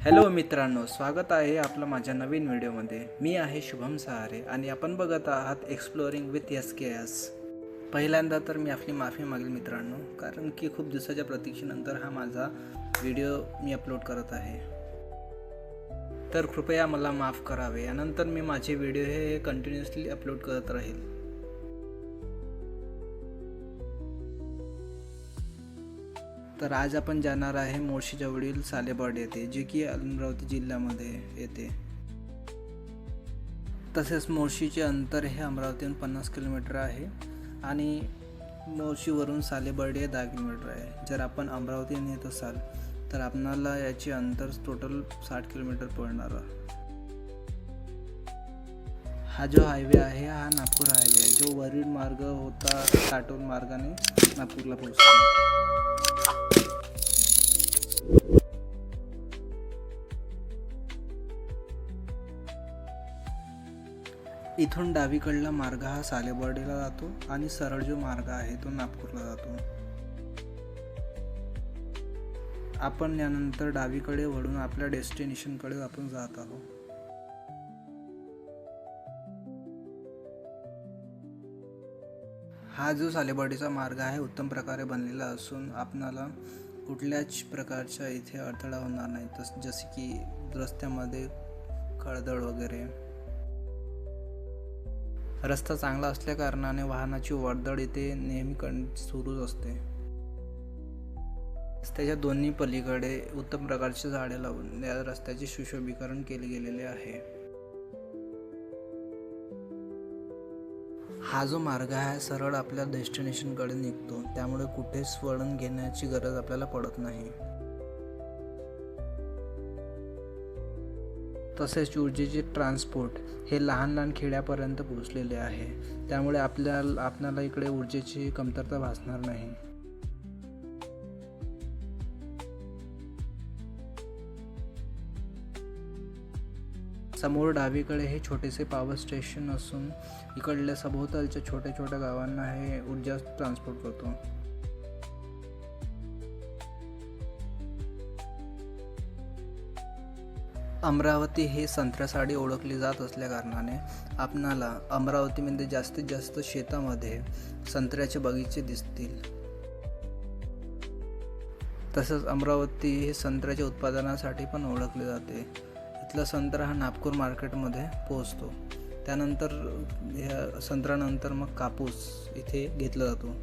Hello मित्रांनो, स्वागत आहे आपलं माझ्या नवीन व्हिडिओमध्ये. मी आहे शुभम सहारे आणि आपण बघत आहात एक्सप्लोरिंग विथ SKS. पहिल्यांदा तर मी आपली माफी मागेल मित्रांनो, कारण की खूप दिवसाच्या प्रतीक्षेनंतर हा माझा व्हिडिओ मी अपलोड करत आहे. तर कृपया मला माफ करावे. यानंतर मी माझे व्हिडिओ हे कंटिन्युअसली अपलोड करत राहील. तर आज आपण जाणार आहे मोर्शी जवळील सालेबर्ड येथे, जे की अमरावती जिल्ह्यामध्ये येते. तसेच मोर्शीचे अंतर हे अमरावतीहून 50 किलोमीटर आहे आणि मोर्शीवरून सालेबर्ड हे 10 किलोमीटर आहे. जर आपण अमरावतीहून येत असाल तर आपणाला याचे अंतर टोटल 60 किलोमीटर पडणार. हा जो हायवे आहे हा नागपूर हायवे आहे, जो वरील मार्ग होता काटोल मार्गाने नागपूरला पोहोचतो. इथून डावीकडला मार्ग हा सालेबर्डीला जातो आणि सरळ जो मार्ग आहे तो नागपूरला जातो. आपण यानंतर डावीकडे वळून आपल्या डेस्टिनेशनकडे आपण जात आहोत. हा जो सालेबर्डीचा मार्ग आहे उत्तम प्रकारे बनलेला असून आपणाला कुठल्याच प्रकारच्या इथे अडथळा होणार नाही, जसे की रस्त्यामध्ये खडदळ वगैरे. रस्ता चांगला असल्या कारणाने वाहनाची वर्दळ इथे नेहमी सुरूच असते. रस्त्याच्या दोन्ही पलीकडे उत्तम प्रकारची झाडे लावून या रस्त्याचे सुशोभीकरण केले गेलेले आहे. हा जो मार्ग आहे सरळ आपल्या डेस्टिनेशनकडे निघतो, त्यामुळे कुठेच वळण घेण्याची गरज आपल्याला पडत नाही. तसेच ऊर्जेचे ट्रान्सपोर्ट हे लहान लहान खेड्यापर्यंत पोहोचलेले आहे, त्यामुळे आपल्याला इकडे ऊर्जेची कमतरता भासणार नाही. समोर डावीकडे हे छोटेसे पॉवर स्टेशन असून इकडल्या सभोवतालच्या छोट्या छोट्या गावांना हे ऊर्जा ट्रान्सपोर्ट करतो. अमरावती हे संत्र्यासाठी ओळखली जात असल्या कारणाने आपणाला अमरावतीमध्ये जास्तीत जास्त शेतामध्ये संत्र्याचे बगीचे दिसतील. तसंच अमरावती हे संत्र्याच्या उत्पादनासाठी पण ओळखले जाते. इथला संत्रा हा नागपूर मार्केटमध्ये पोहोचतो. त्यानंतर ह्या संत्र्यानंतर मग कापूस इथे घेतला जातो.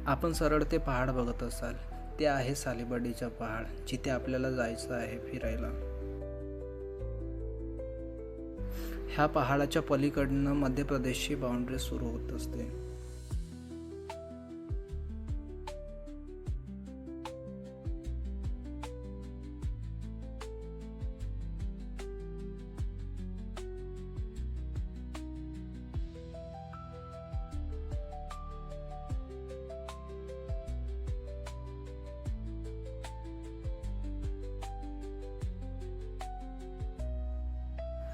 आपण सरळ ते पहाड बघत असाल, ते आहे सालेबर्डीचा पहाड, जिथे आपल्याला जायचं आहे फिरायला. ह्या पहाडाच्या पलीकडनं मध्य प्रदेशची बाउंड्री सुरू होत असते.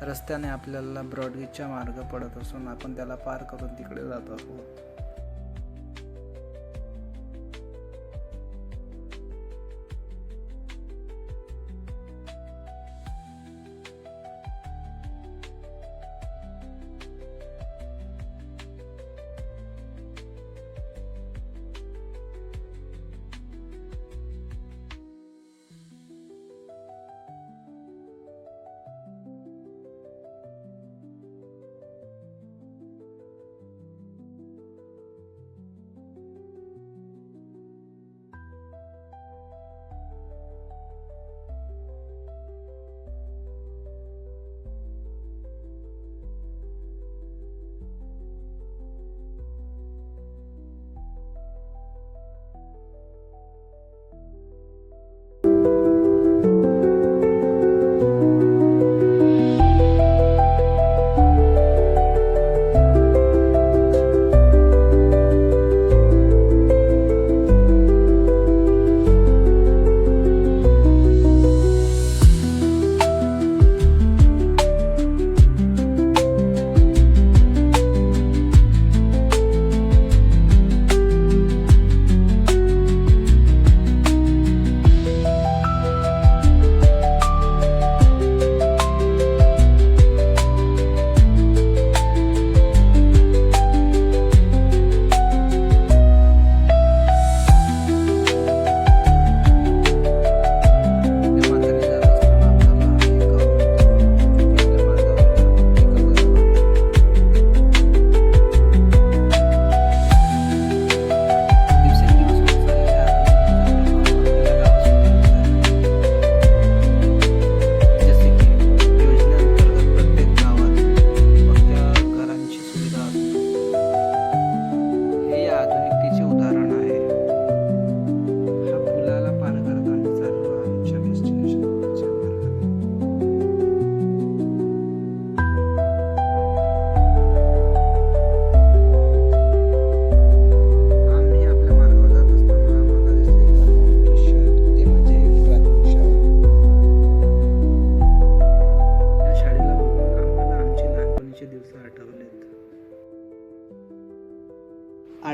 रस्त्याने आपल्याला ब्रॉडगेजचा मार्ग पडत असून आपण त्याला पार करून तिकडे जात आहोत.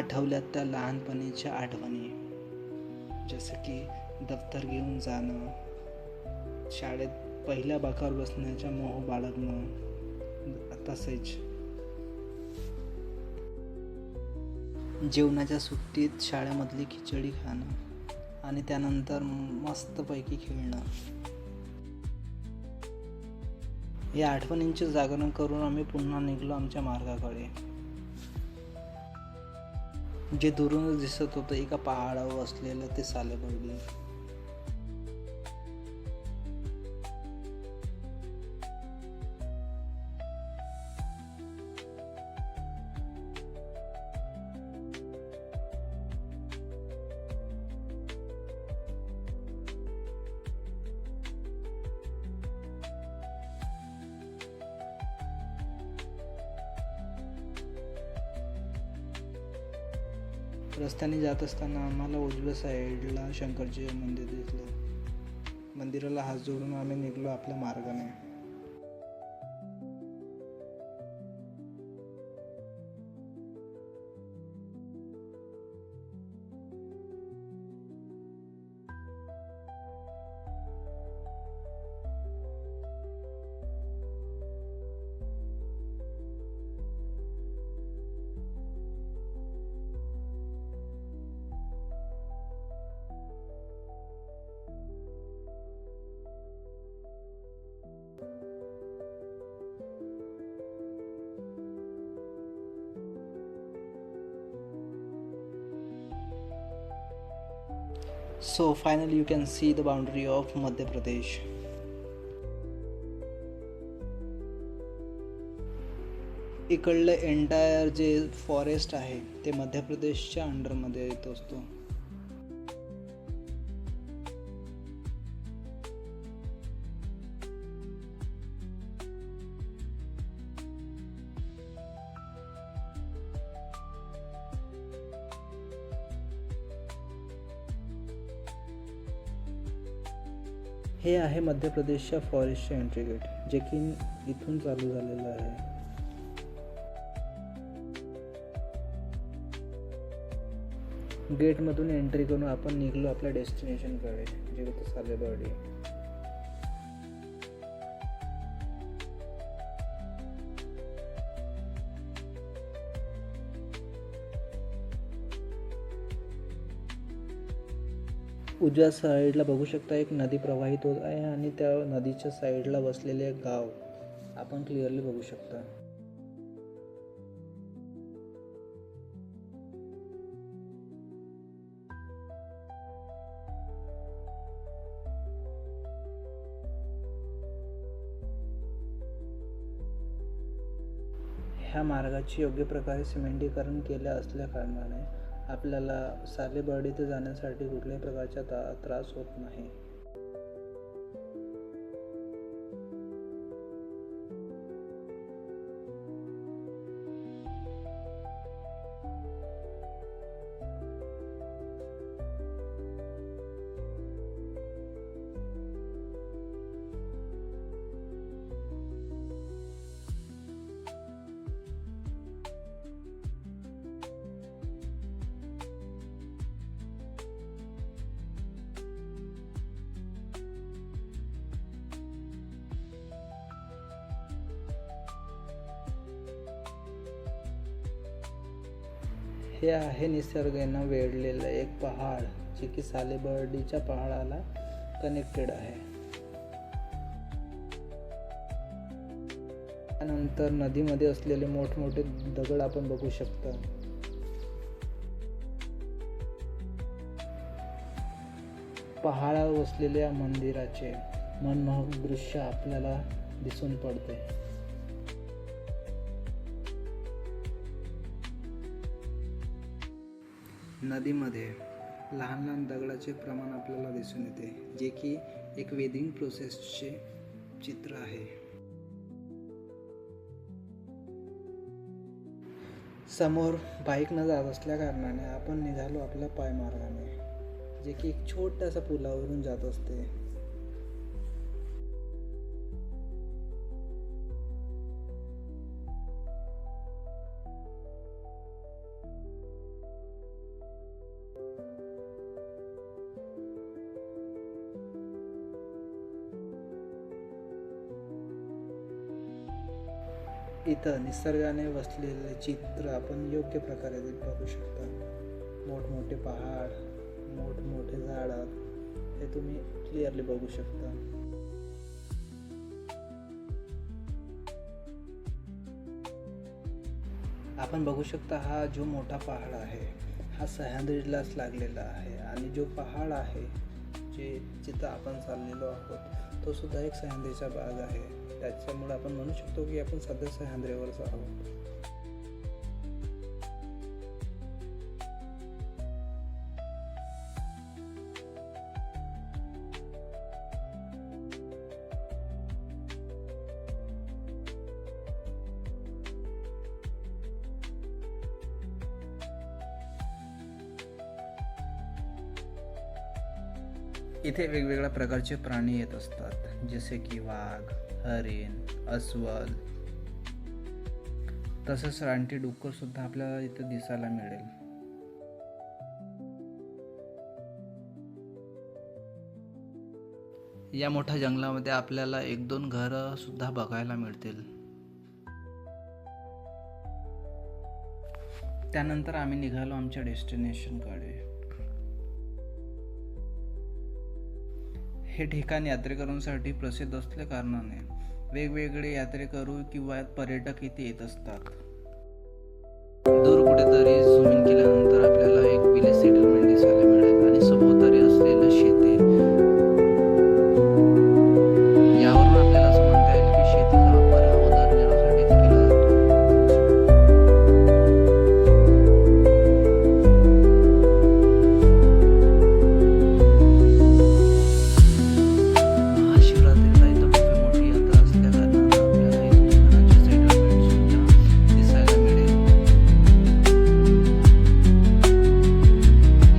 आठवल्यात त्या लहानपणीच्या आठवणी, जसं की दप्तर घेऊन जाणं, शाळेत पहिल्या बाकावर बसण्याचा मोह बाळगणं, तसेच जेवणाच्या सुट्टीत शाळेमधली खिचडी खाणं आणि त्यानंतर मस्तपैकी खेळणं. या आठवणींचे जागरण करून आम्ही पुन्हा निघलो आमच्या मार्गाकडे. जे दुरूनच दिसत होतं एका पहाडावर असलेलं ते सालेबर्डी. रस्त्याने जात असताना आम्हाला उजव्या साईडला शंकरजी मंदिर दिसलं. मंदिराला हात जोडून आम्ही निघलो आपल्या मार्गाने. So finally you can see the boundary of Madhya Pradesh. इकडलं एंटायर जे फॉरेस्ट आहे ते मध्य प्रदेशच्या अंडरमध्ये येत असतो. हे आहे मध्य प्रदेशच्या फॉरेस्टचे एंट्री गेट, जे की इथून चालू झालेलं आहे. गेटमधून एंट्री करून आपण निघलो आपल्या डेस्टिनेशनकडे, जे होतं सालेबर्डी. उजव्या साईडला बघू शकता एक नदी प्रवाहित होत आहे आणि त्या नदीच्या साईडला बसलेले गाव आपण क्लिअरली बघू शकता. ह्या मार्गाचे योग्य प्रकारे सिमेंटीकरण केले असल्या कारणाने आपल्याला सालेबर्डी ते जाण्यासाठी कुठल्याही प्रकारचा त्रास होत नाही. हे आहे निसर्गानं वेढलेलं एक पहाड, जे की सालेबर्डीच्या पहाडाला कनेक्टेड आहे. त्यानंतर नदीमध्ये असलेले मोठमोठे दगड आपण बघू शकता. पहाडावर वसलेल्या मंदिराचे मनमोहक दृश्य आपल्याला दिसून पडते. नदीमध्ये लहान लहान दगडाचे प्रमाण आपल्याला दिसून येते, जे की एक वेदिंग प्रोसेसचे चित्र आहे. समोर बाईक न जात असल्या कारणाने आपण निघालो आपल्या पायमार्गाने, जे की एक छोट्याशा पुलावरून जात असते. इथं निसर्गाने वसलेले चित्र आपण योग्य प्रकारे बघू शकता. मोठमोठे पहाड, मोठमोठे झाडं हे तुम्ही क्लिअरली बघू शकता. आपण बघू शकता हा जो मोठा पहाड आहे हा सह्याद्रीलाच लागलेला आहे आणि जो पहाड आहे जिथं आपण चाललेलो आहोत तो सुद्धा एक सह्याद्रीचा भाग आहे. त्याच्यामुळे आपण म्हणू शकतो की आपण सध्या सह्याद्रीवरच आहोत. इथे वेगवेगळ्या प्रकारचे प्राणी येत असतात, जसे की वाघ, हरिण, अस्वल, तसंच रानटी डुक्कर सुद्धा आपल्याला इथे दिसायला मिळेल. या मोठ्या जंगलामध्ये आपल्याला 1-2 घरं सुद्धा बघायला मिळतील. त्यानंतर आम्ही निघालो आमच्या डेस्टिनेशनकडे. हे ठिकाण यात्रेकरूंसाठी प्रसिद्ध असल्या कारणाने वेगवेगळे यात्रेकरू किंवा पर्यटक इथे येत असतात. दूर कुठेतरी झूम इन केल्यानंतर आपल्याला एक विलेज सेटलमेंट दिसायला मिळेल आणि सभोवताली असलेलं शेती. यावरून आपल्याला असं म्हणता येईल की शेतीचा वापर हा उदरनिर्वाहासाठी केला जातो. महाशिवरात्रीला इथं खूप मोठी यात्रा असल्या कारणाने आपल्याला इथे घरांचे सेटलमेंट सुद्धा दिसायला मिळेल.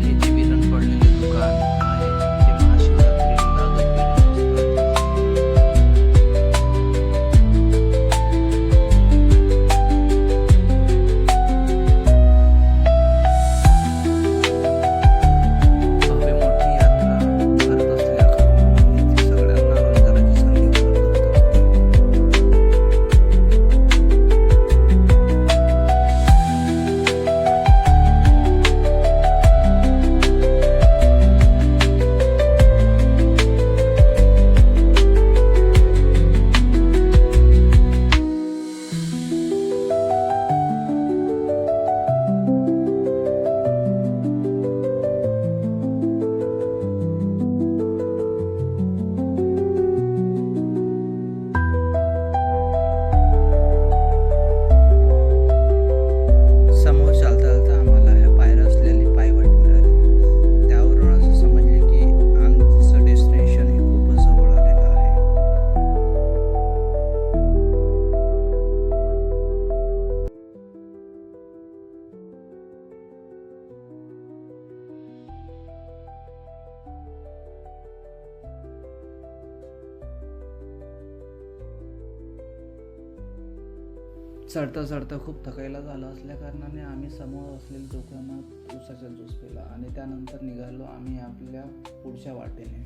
हे जे विरण पडलेले दुकान आहे ते महाशिवरात्रीला गजबजून असतात. भव्य मोठी यात्रा करत असल्या कारणाने इथे सगळ्यांना रोजगाराची संधी उपलब्ध होत असते. समोर चालता चालता आम्हाला ह्या पायऱ्या असलेली पायवाट मिळाली. त्यावरून असं समजले की आमचं डेस्टिनेशन हे खूपच जवळ आलेलं आहे. चढता चढता खूप थकायला झालं असल्या कारणाने आम्ही समोर असलेल्या दुकानात उसाचा ज्यूस पिला आणि त्यानंतर निघालो आम्ही आपल्या पुढच्या वाटेने.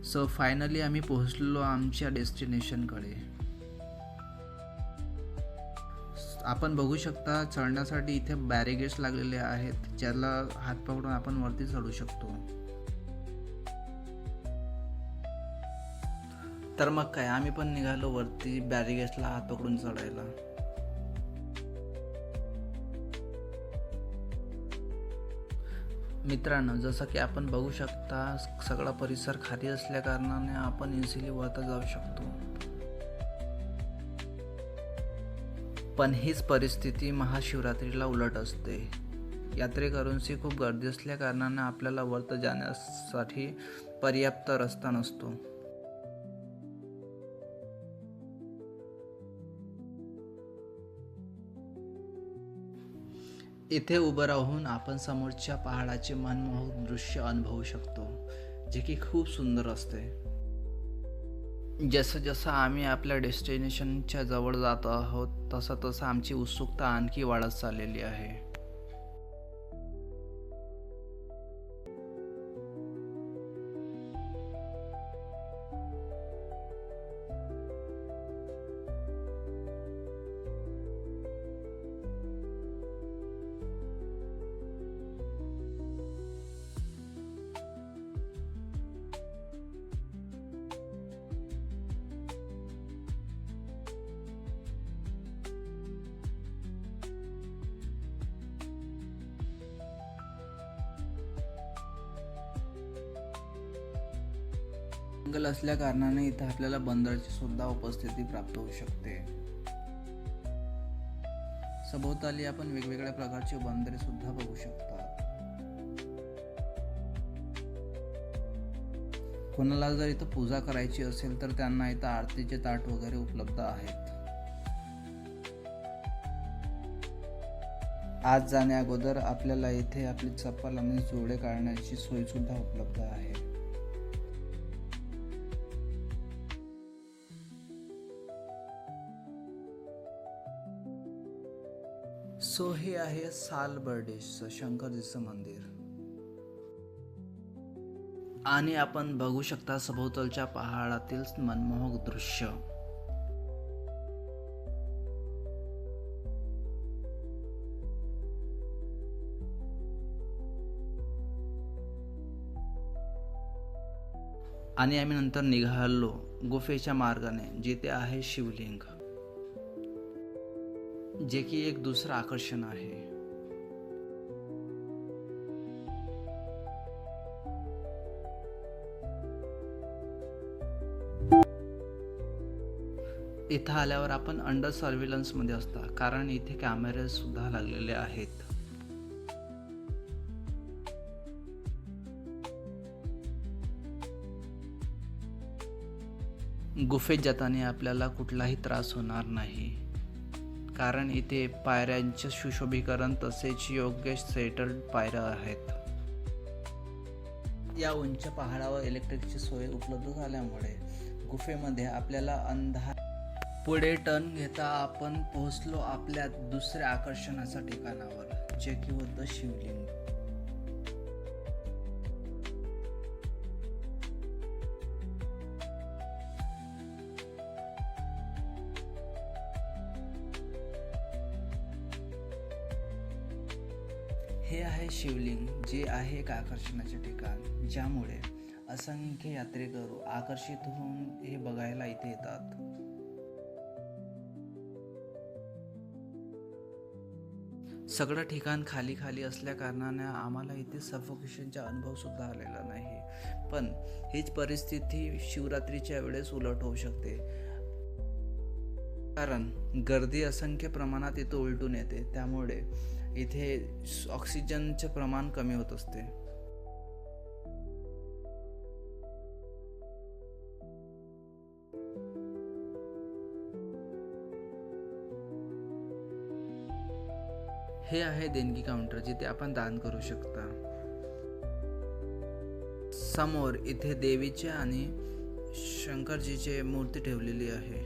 सो फायनली आम्ही पोहोचलो आमच्या डेस्टिनेशनकडे. आपण बघू शकता चढण्यासाठी इथे बॅरिगेट्स लागलेले आहेत, ज्याला हात पकडून आपण वरती चढू शकतो. तर मग काय, आम्ही पण निघालो वरती बॅरिगेट्सला हात पकडून चढायला. मित्रांनो, जसं की आपण बघू शकता सगळा परिसर खाली असल्या कारणाने आपण इझिली वरती जाऊ शकतो. पण हीच परिस्थिती महाशिवरात्रीला उलट असते. यात्रेकरूंची खूप गर्दी असल्या कारणाने आपल्याला वरती जाण्यासाठी पर्याप्त रस्ता नसतो. इथे उभं राहून आपण समोरच्या पहाडाचे मनमोहक दृश्य अनुभवू शकतो, जे की खूप सुंदर असते. जसं जसं आम्ही आपल्या डेस्टिनेशनच्या जवळ जात आहोत तसं तसं आमची उत्सुकता आणखी वाढत चाललेली आहे. जंगल असल्या कारणाने इथे आपल्याला बंदराची सुद्धा उपस्थिती प्राप्त होऊ शकते. सभोवताली आपण वेगवेगळ्या प्रकारची बंदरे सुद्धा बघू शकता. कोणाला जर इथं पूजा करायची असेल तर त्यांना इथं आरतीचे ताट वगैरे उपलब्ध आहेत. आज जाण्या अगोदर आपल्याला इथे आपली चप्पल आणि जोडे काढण्याची सोय सुद्धा उपलब्ध आहे. सो हे आहे सालबर्डेचं शंकरजीचं मंदिर आणि आपण बघू शकता सभोवतालच्या पहाडातील मनमोहक दृश्य. आणि आम्ही नंतर निघालो गुफेच्या मार्गाने, जिथे आहे शिवलिंग, जे की एक दुसरं आकर्षण आहे. इथं आल्यावर आपण अंडर सर्व्हिलन्स मध्ये असता, कारण इथे कॅमेरे सुद्धा लागलेले आहेत. गुफेत जाताना आपल्याला कुठलाही त्रास होणार नाही, कारण इथे पायऱ्यांचे सुशोभीकरण तसेच योग्य सेटल्ड पायऱ्या आहेत. या उंच पहाडावर इलेक्ट्रिकची सोय उपलब्ध झाल्यामुळे गुफेमध्ये आपल्याला अंधार. पुढे टर्न घेता आपण पोहोचलो आपल्या दुसऱ्या आकर्षणाच्या ठिकाणावर, जे की होतं शिवलिंग. हे आहे शिवलिंग, जे आहे एक आकर्षणाचे ठिकाण, ज्यामुळे असंख्य यात्रेकरू आकर्षित होऊन हे बघायला इथे येतात. सगळं ठिकाण खाली खाली असल्या कारणाने आम्हाला इथे सफोकेशनचा अनुभव सुद्धा आलेला नाही, पण हीच परिस्थिती शिवरात्रीच्या वेळेस उलट होऊ शकते, कारण गर्दी असंख्य प्रमाणात इथे उलटून येते. त्यामुळे इथे ऑक्सिजनचे प्रमाण कमी होत असते. हे आहे देणगी काउंटर, जिथे आपण दान करू शकता. समोर इथे देवीचे आणि शंकरजीचे मूर्ती ठेवलेली आहे.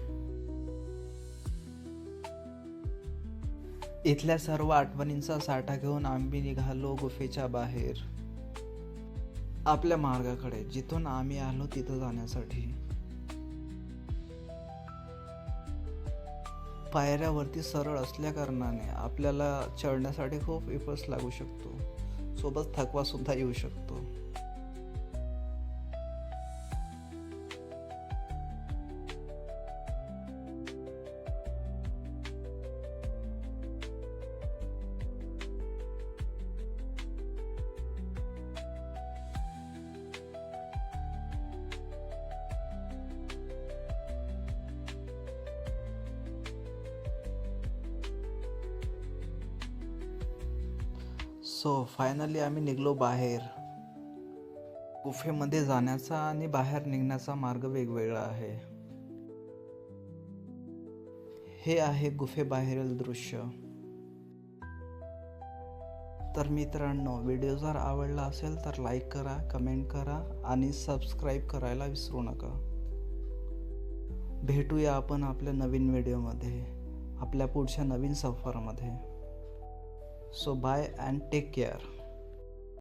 इथल्या सर्व आठवणींचा साठा घेऊन आम्ही निघालो गुफेच्या बाहेर आपल्या मार्गाकडे, जिथून आम्ही आलो तिथं जाण्यासाठी. पायऱ्यावरती सरळ असल्या कारणाने आपल्याला चढण्यासाठी खूप एफर्ट्स लागू शकतो, सोबत थकवा सुद्धा येऊ शकतो. सो फायनली आम्ही निघलो बाहेर. गुफेमध्ये जाण्याचा आणि बाहेर निघण्याचा मार्ग वेगवेगळा आहे. हे आहे गुफेबाहेरील दृश्य. तर मित्रांनो, व्हिडिओ जर आवडला असेल तर लाईक करा, कमेंट करा आणि सबस्क्राईब करायला विसरू नका. भेटूया आपण आपल्या नवीन व्हिडिओमध्ये, आपल्या पुढच्या नवीन सफरमध्ये. So bye and take care.